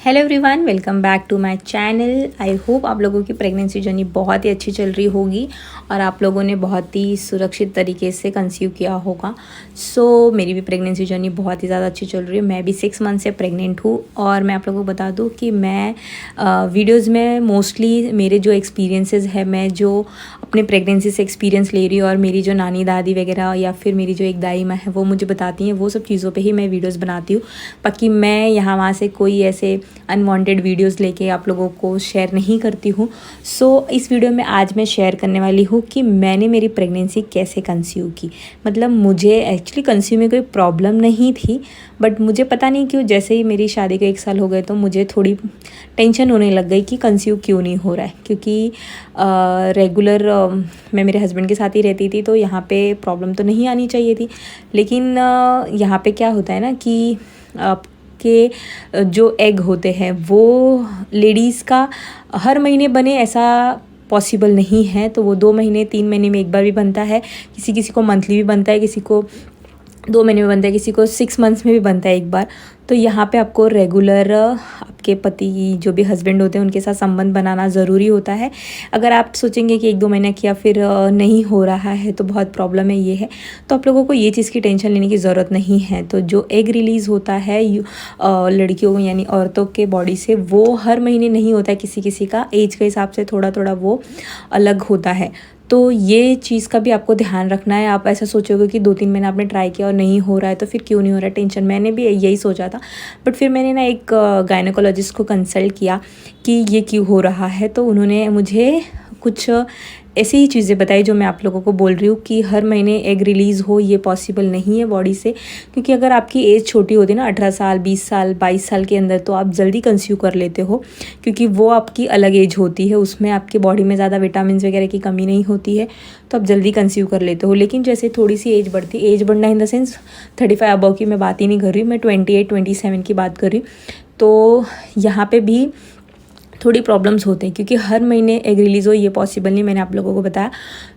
Hello everyone, welcome back to my channel. I hope आप लोगों की प्रेगनेंसी जर्नी बहुत ही अच्छी चल रही होगी और आप लोगों ने बहुत ही सुरक्षित तरीके से कंसीव किया होगा। मेरी भी प्रेगनेंसी जर्नी बहुत ही ज़्यादा अच्छी चल रही है। मैं भी 6 मंथ से प्रेग्नेंट हूँ और मैं आप लोगों को बता दूँ कि मैं वीडियोज़ में मोस्टली मेरे जो एक्सपीरियंसेस है, मैं जो अपने प्रेगनेंसी से एक्सपीरियंस ले रही हूँ और मेरी जो नानी दादी वगैरह या फिर मेरी जो एक दाई माँ है वो मुझे बताती हैं, वो सब चीज़ों पे ही मैं वीडियोस बनाती हूँ। बाकी मैं यहाँ वहाँ से कोई ऐसे अनवांटेड वीडियोस लेके आप लोगों को शेयर नहीं करती हूँ। इस वीडियो में आज मैं शेयर करने वाली हूँ कि मैंने मेरी प्रेगनेंसी कैसे कंसीव की। मतलब मुझे एक्चुअली कंसीव में कोई प्रॉब्लम नहीं थी, बट मुझे पता नहीं क्यों जैसे ही मेरी शादी को 1 साल हो गए तो मुझे थोड़ी टेंशन होने लग गई कि कंसीव क्यों नहीं हो रहा है। क्योंकि रेगुलर मैं मेरे हस्बैंड के साथ ही रहती थी तो यहाँ पे प्रॉब्लम तो नहीं आनी चाहिए थी। लेकिन यहाँ पे क्या होता है ना कि आपके जो एग होते हैं वो लेडीज़ का हर महीने बने ऐसा पॉसिबल नहीं है। तो वो 2 महीने 3 महीने में एक बार भी बनता है, किसी किसी को मंथली भी बनता है, किसी को 2 महीने में बनता है, किसी को 6 मंथ्स में भी बनता है एक बार। तो यहाँ पे आपको रेगुलर आपके पति जो भी हस्बैंड होते हैं उनके साथ संबंध बनाना ज़रूरी होता है। अगर आप सोचेंगे कि 1-2 महीना किया फिर नहीं हो रहा है तो बहुत प्रॉब्लम है, ये है, तो आप लोगों को ये चीज़ की टेंशन लेने की ज़रूरत नहीं है। तो जो एग रिलीज़ होता है लड़कियों यानी औरतों के बॉडी से, वो हर महीने नहीं होता है, किसी किसी का एज के हिसाब से थोड़ा थोड़ा वो अलग होता है। तो ये चीज़ का भी आपको ध्यान रखना है। आप ऐसा सोचोगे कि 2-3 महीने आपने ट्राई किया और नहीं हो रहा है तो फिर क्यों नहीं हो रहा है, टेंशन। मैंने भी यही सोचा था, बट फिर मैंने ना एक गायनेकोलॉजिस्ट को कंसल्ट किया कि ये क्यों हो रहा है। तो उन्होंने मुझे कुछ ऐसी ही चीज़ें बताई जो मैं आप लोगों को बोल रही हूँ कि हर महीने एग रिलीज़ हो ये पॉसिबल नहीं है बॉडी से। क्योंकि अगर आपकी एज छोटी होती है ना, 18 साल 20 साल 22 साल के अंदर, तो आप जल्दी कंसीव कर लेते हो क्योंकि वो आपकी अलग एज होती है, उसमें आपके बॉडी में ज़्यादा विटामिन वगैरह की कमी नहीं होती है, तो आप जल्दी कंसीव कर लेते हो। लेकिन जैसे थोड़ी सी एज बढ़ती, एज बढ़ना इन द सेंस 35 अबव की मैं बात ही नहीं कर रही, मैं 28-27 की बात कर रही। तो यहाँ पे भी थोड़ी प्रॉब्लम्स होते हैं क्योंकि हर महीने एग रिलीज़ हो ये पॉसिबल नहीं, मैंने आप लोगों को बताया।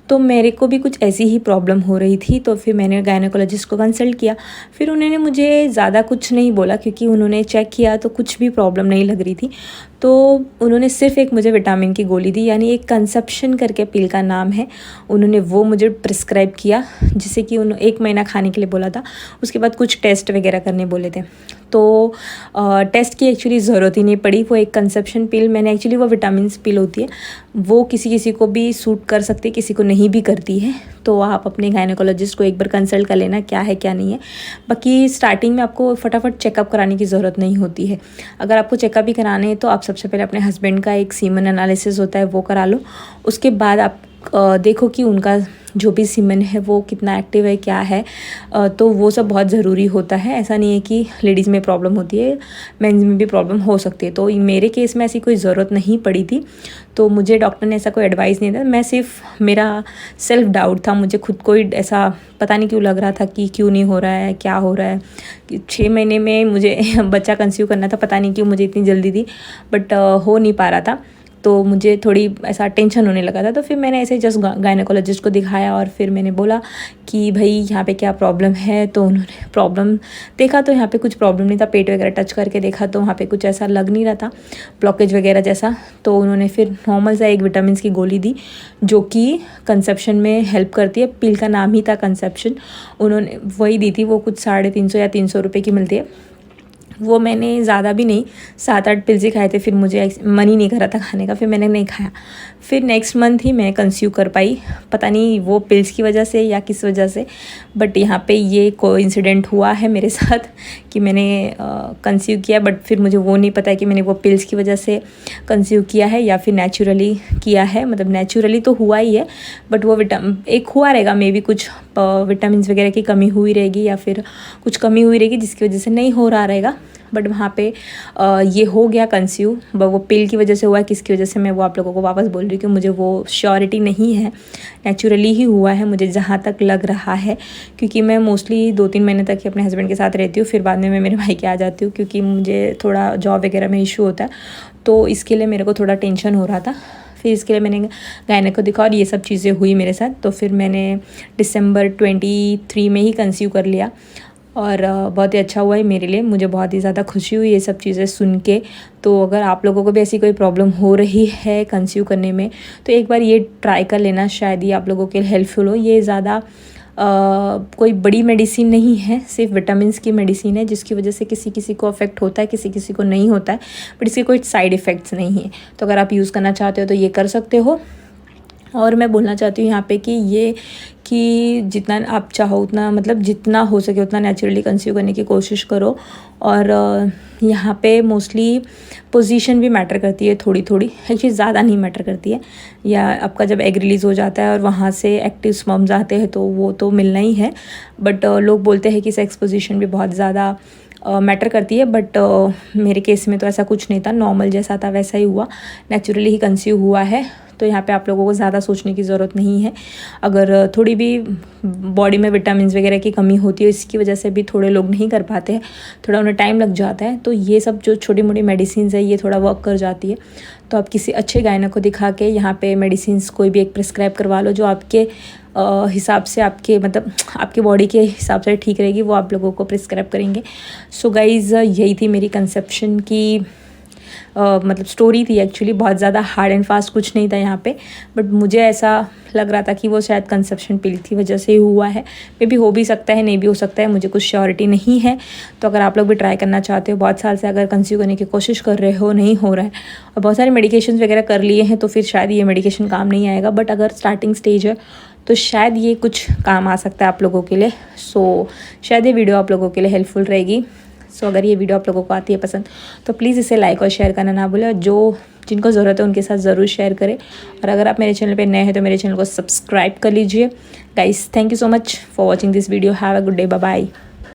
तो मेरे को भी कुछ ऐसी ही प्रॉब्लम हो रही थी, तो फिर मैंने गायनेकोलॉजिस्ट को कंसल्ट किया। फिर उन्होंने मुझे ज़्यादा कुछ नहीं बोला क्योंकि उन्होंने चेक किया तो कुछ भी प्रॉब्लम नहीं लग रही थी। तो उन्होंने सिर्फ एक मुझे विटामिन की गोली दी, यानी एक कंसेप्शन करके पिल का नाम है, उन्होंने वो मुझे प्रिस्क्राइब किया, जिसे कि 1 महीना खाने के लिए बोला था। उसके बाद कुछ टेस्ट वगैरह करने बोले थे, तो टेस्ट की एक्चुअली ज़रूरत ही नहीं पड़ी। वो एक कंसेप्शन पिल मैंने एक्चुअली, वो विटामिन पिल होती है, वो किसी किसी को भी सूट कर सकती है, किसी को नहीं भी करती है। तो आप अपने गायनेकोलॉजिस्ट को एक बार कंसल्ट कर लेना क्या है क्या नहीं है। बाकी स्टार्टिंग में आपको फटाफट चेकअप कराने की ज़रूरत नहीं होती है। अगर आपको चेकअप भी कराने हैं तो आप सबसे पहले अपने हस्बैंड का एक सीमन एनालिसिस होता है वो करा लो। उसके बाद आप देखो कि उनका जो भी सीमन है वो कितना एक्टिव है, क्या है। तो वो सब बहुत ज़रूरी होता है। ऐसा नहीं है कि लेडीज़ में प्रॉब्लम होती है, मेंस में भी प्रॉब्लम हो सकती है। तो मेरे केस में ऐसी कोई ज़रूरत नहीं पड़ी थी, तो मुझे डॉक्टर ने ऐसा कोई एडवाइस नहीं दिया। मैं सिर्फ, मेरा सेल्फ डाउट था, मुझे खुद को ही ऐसा पता नहीं क्यों लग रहा था कि क्यों नहीं हो रहा है, क्या हो रहा है। 6 महीने में मुझे बच्चा कंसीव करना था, पता नहीं क्यों मुझे इतनी जल्दी थी, बट हो नहीं पा रहा था। तो मुझे थोड़ी ऐसा टेंशन होने लगा था। तो फिर मैंने ऐसे जस्ट गायनेकोलॉजिस्ट को दिखाया और फिर मैंने बोला कि भाई यहाँ पे क्या प्रॉब्लम है। तो उन्होंने प्रॉब्लम देखा तो यहाँ पे कुछ प्रॉब्लम नहीं था, पेट वगैरह टच करके देखा तो वहाँ पे कुछ ऐसा लग नहीं रहा था, ब्लॉकेज वगैरह जैसा। तो उन्होंने फिर नॉर्मल सा एक विटामिन की गोली दी जो कि कंसेप्शन में हेल्प करती है। पिल का नाम ही था कंसेप्शन, उन्होंने वही दी थी। वो कुछ 350 या 300 रुपये की मिलती है। वो मैंने ज़्यादा भी नहीं, 7-8 पिल्स ही खाए थे, फिर मुझे मन ही नहीं कर रहा था खाने का, फिर मैंने नहीं खाया। फिर नेक्स्ट मंथ ही मैं कंसीव कर पाई, पता नहीं वो पिल्स की वजह से या किस वजह से, बट यहाँ पे ये कोइंसिडेंट हुआ है मेरे साथ कि मैंने कंसीव किया। बट फिर मुझे वो नहीं पता है कि मैंने वो पिल्स की वजह से कंसीव किया है या फिर नेचुरली किया है। मतलब नेचुरली तो हुआ ही है, बट वो एक हुआ रहेगा, मे बी कुछ विटामिन वगैरह की कमी हुई रहेगी या फिर कुछ कमी हुई रहेगी जिसकी वजह से नहीं हो रहा रहेगा। बट वहाँ पे ये हो गया कंसीव, वो पिल की वजह से हुआ है, किसकी वजह से मैं वो आप लोगों को वापस बोल रही हूँ कि मुझे वो श्योरिटी नहीं है, नेचुरली ही हुआ है मुझे जहाँ तक लग रहा है। क्योंकि मैं मोस्टली 2-3 महीने तक ही अपने हस्बैंड के साथ रहती हूँ, फिर बाद में मैं मेरे भाई के आ जाती हूँ क्योंकि मुझे थोड़ा जॉब वगैरह में इशू होता है। तो इसके लिए मेरे को थोड़ा टेंशन हो रहा था, फिर इसके लिए मैंने गायनेक को दिखा और ये सब चीज़ें हुई मेरे साथ। तो फिर मैंने दिसंबर 23 में ही कंसीव कर लिया। और बहुत ही अच्छा हुआ है मेरे लिए, मुझे बहुत ही ज़्यादा खुशी हुई ये सब चीज़ें सुन के। तो अगर आप लोगों को भी ऐसी कोई प्रॉब्लम हो रही है कंसीव करने में तो एक बार ये ट्राई कर लेना, शायद ये आप लोगों के लिए हेल्पफुल हो। ये ज़्यादा कोई बड़ी मेडिसिन नहीं है, सिर्फ विटामिन्स की मेडिसिन है जिसकी वजह से किसी किसी को अफेक्ट होता है, किसी किसी को नहीं होता है, बट इसके कोई साइड इफ़ेक्ट्स नहीं है। तो अगर आप यूज़ करना चाहते हो तो ये कर सकते हो। और मैं बोलना चाहती हूँ यहाँ पे कि जितना आप चाहो उतना, मतलब जितना हो सके उतना नेचुरली कंसीव करने की कोशिश करो। और यहाँ पे मोस्टली पोजीशन भी मैटर करती है थोड़ी थोड़ी, एक्चुअली ज़्यादा नहीं मैटर करती है। या आपका जब एग रिलीज़ हो जाता है और वहाँ से एक्टिव स्पर्म्स आते हैं तो वो तो मिलना ही है, बट लोग बोलते हैं कि सेक्स पोजीशन भी बहुत ज़्यादा मैटर करती है। बट मेरे केस में तो ऐसा कुछ नहीं था, नॉर्मल जैसा था वैसा ही हुआ, नेचुरली ही कंसीव हुआ है। तो यहाँ पे आप लोगों को ज़्यादा सोचने की ज़रूरत नहीं है। अगर थोड़ी भी बॉडी में विटामिन्स वगैरह की कमी होती है, इसकी वजह से भी थोड़े लोग नहीं कर पाते हैं, थोड़ा उन्हें टाइम लग जाता है, तो ये सब जो छोटी मोटी मेडिसिन है ये थोड़ा वर्क कर जाती है। तो आप किसी अच्छे गायनक को दिखा के यहाँ पे मेडिसिन कोई भी एक प्रिस्क्राइब करवा लो जो आपके हिसाब से, आपके मतलब आपके बॉडी के हिसाब से ठीक रहेगी, वो आप लोगों को प्रिस्क्राइब करेंगे। सो गाइज़, यही थी मेरी कंसेप्शन की मतलब स्टोरी थी। एक्चुअली बहुत ज़्यादा हार्ड एंड फास्ट कुछ नहीं था यहाँ पे, बट मुझे ऐसा लग रहा था कि वो शायद कंसेप्शन पिल की वजह से ही हुआ है। मे बी हो भी सकता है, नहीं भी हो सकता है, मुझे कुछ श्योरिटी नहीं है। तो अगर आप लोग भी ट्राई करना चाहते हो, बहुत साल से अगर कंसीव करने की कोशिश कर रहे हो, नहीं हो रहा है और बहुत सारे मेडिकेशन वगैरह कर लिए हैं, तो फिर शायद ये मेडिकेशन काम नहीं आएगा। बट अगर स्टार्टिंग स्टेज है तो शायद ये कुछ काम आ सकता है आप लोगों के लिए। सो शायद ये वीडियो आप लोगों के लिए हेल्पफुल रहेगी। सो अगर ये वीडियो आप लोगों को आती है पसंद तो प्लीज़ इसे लाइक और शेयर करना ना भूलें, और जो जिनको ज़रूरत है उनके साथ ज़रूर शेयर करें। और अगर आप मेरे चैनल पे नए हैं तो मेरे चैनल को सब्सक्राइब कर लीजिए। Guys, thank you so much for watching this video. Have a good day, bye bye.